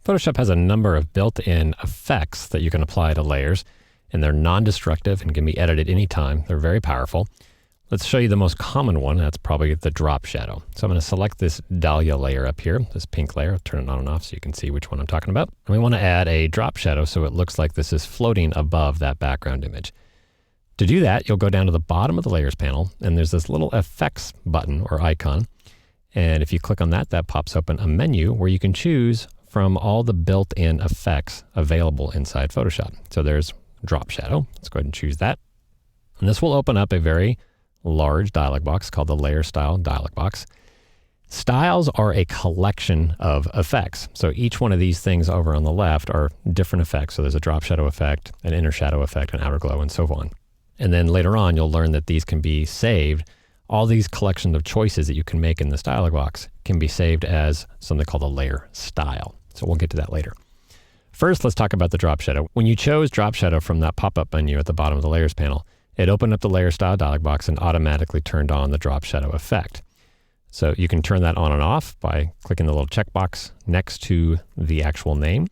Photoshop has a number of built-in effects that you can apply to layers, and they're non-destructive and can be edited anytime. They're very powerful. Let's show you the most common one. That's probably the drop shadow. So I'm going to select this dahlia layer up here, this pink layer. I'll turn it on and off so you can see which one I'm talking about. And we want to add a drop shadow so it looks like this is floating above that background image. To do that, you'll go down to the bottom of the layers panel, and there's this little effects button or icon. And if you click on that, that pops open a menu where you can choose from all the built-in effects available inside Photoshop. So there's drop shadow. Let's go ahead and choose that. And this will open up a very large dialog box called the Layer Style dialog box. Styles are a collection of effects. So each one of these things over on the left are different effects. So there's a drop shadow effect, an inner shadow effect, an outer glow, and so on. And then later on, you'll learn that these can be saved. All these collections of choices that you can make in this dialog box can be saved as something called a layer style. So we'll get to that later. First, let's talk about the drop shadow. When you chose drop shadow from that pop-up menu at the bottom of the layers panel, it opened up the layer style dialog box and automatically turned on the drop shadow effect. So you can turn that on and off by clicking the little checkbox next to the actual name.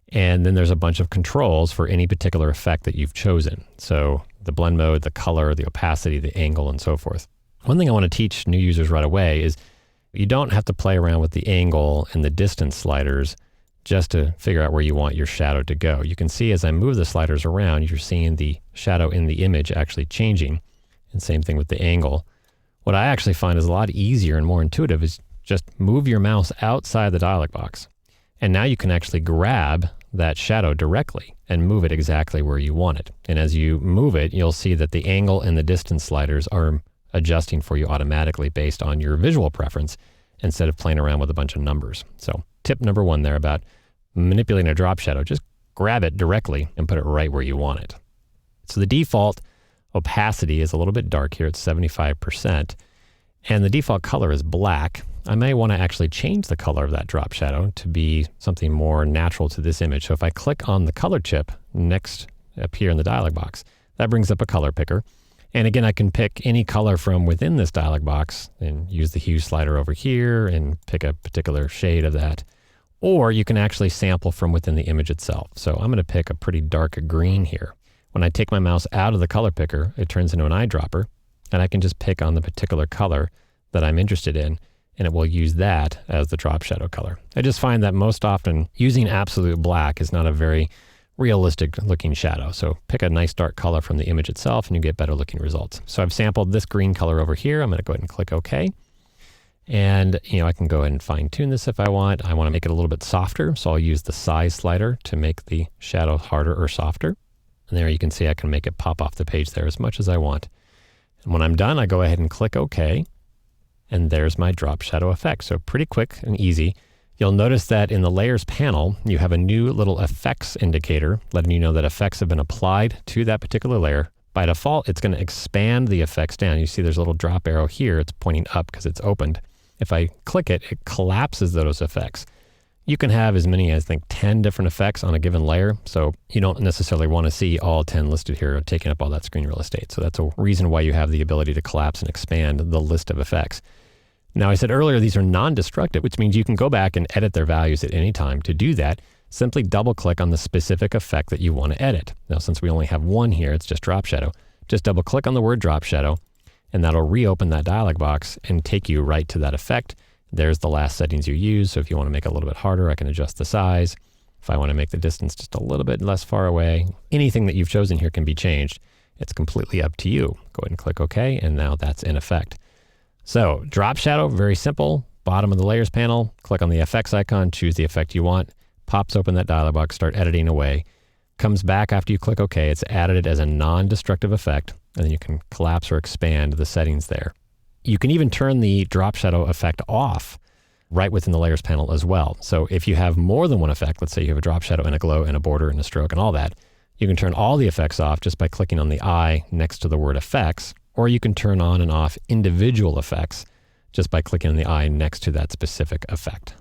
And then there's a bunch of controls for any particular effect that you've chosen. So the blend mode, the color, the opacity, the angle, and so forth. One thing I want to teach new users right away is you don't have to play around with the angle and the distance sliders just to figure out where you want your shadow to go. You can see as I move the sliders around, you're seeing the shadow in the image actually changing. And same thing with the angle. What I actually find is a lot easier and more intuitive is just move your mouse outside the dialog box. And now you can actually grab that shadow directly and move it exactly where you want it. And as you move it, you'll see that the angle and the distance sliders are adjusting for you automatically based on your visual preference instead of playing around with a bunch of numbers. So tip number one there about manipulating a drop shadow, just grab it directly and put it right where you want it. So the default opacity is a little bit dark here. It's 75%. And the default color is black. I may want to actually change the color of that drop shadow to be something more natural to this image. So if I click on the color chip next up here in the dialog box, that brings up a color picker. And again, I can pick any color from within this dialog box and use the hue slider over here and pick a particular shade of that. Or you can actually sample from within the image itself. So I'm going to pick a pretty dark green here. When I take my mouse out of the color picker, it turns into an eyedropper, and I can just pick on the particular color that I'm interested in, and it will use that as the drop shadow color. I just find that most often using absolute black is not a very realistic looking shadow. So pick a nice dark color from the image itself and you get better looking results. So I've sampled this green color over here. I'm going to go ahead and click OK. And I can go ahead and fine tune this if I want. I want to make it a little bit softer. So I'll use the size slider to make the shadow harder or softer. And there you can see I can make it pop off the page there as much as I want. And when I'm done, I go ahead and click OK. And there's my drop shadow effect. So pretty quick and easy. You'll notice that in the layers panel, you have a new little effects indicator letting you know that effects have been applied to that particular layer. By default, it's going to expand the effects down. You see there's a little drop arrow here. It's pointing up because it's opened. If I click it, it collapses those effects. You can have as many as, I think, 10 different effects on a given layer. So you don't necessarily want to see all 10 listed here taking up all that screen real estate. So that's a reason why you have the ability to collapse and expand the list of effects. Now, I said earlier, these are non-destructive, which means you can go back and edit their values at any time. To do that, simply double-click on the specific effect that you want to edit. Now, since we only have one here, it's just drop shadow. Just double-click on the word drop shadow, and that'll reopen that dialog box and take you right to that effect. There's the last settings you use. So if you want to make it a little bit harder, I can adjust the size. If I want to make the distance just a little bit less far away, anything that you've chosen here can be changed. It's completely up to you. Go ahead and click OK, and now that's in effect. So drop shadow, very simple. Bottom of the layers panel, click on the effects icon, choose the effect you want, pops open that dialog box, start editing away. Comes back after you click OK. It's added it as a non-destructive effect, and then you can collapse or expand the settings there. You can even turn the drop shadow effect off right within the layers panel as well. So if you have more than one effect, let's say you have a drop shadow and a glow and a border and a stroke and all that, you can turn all the effects off just by clicking on the eye next to the word effects, or you can turn on and off individual effects just by clicking on the eye next to that specific effect.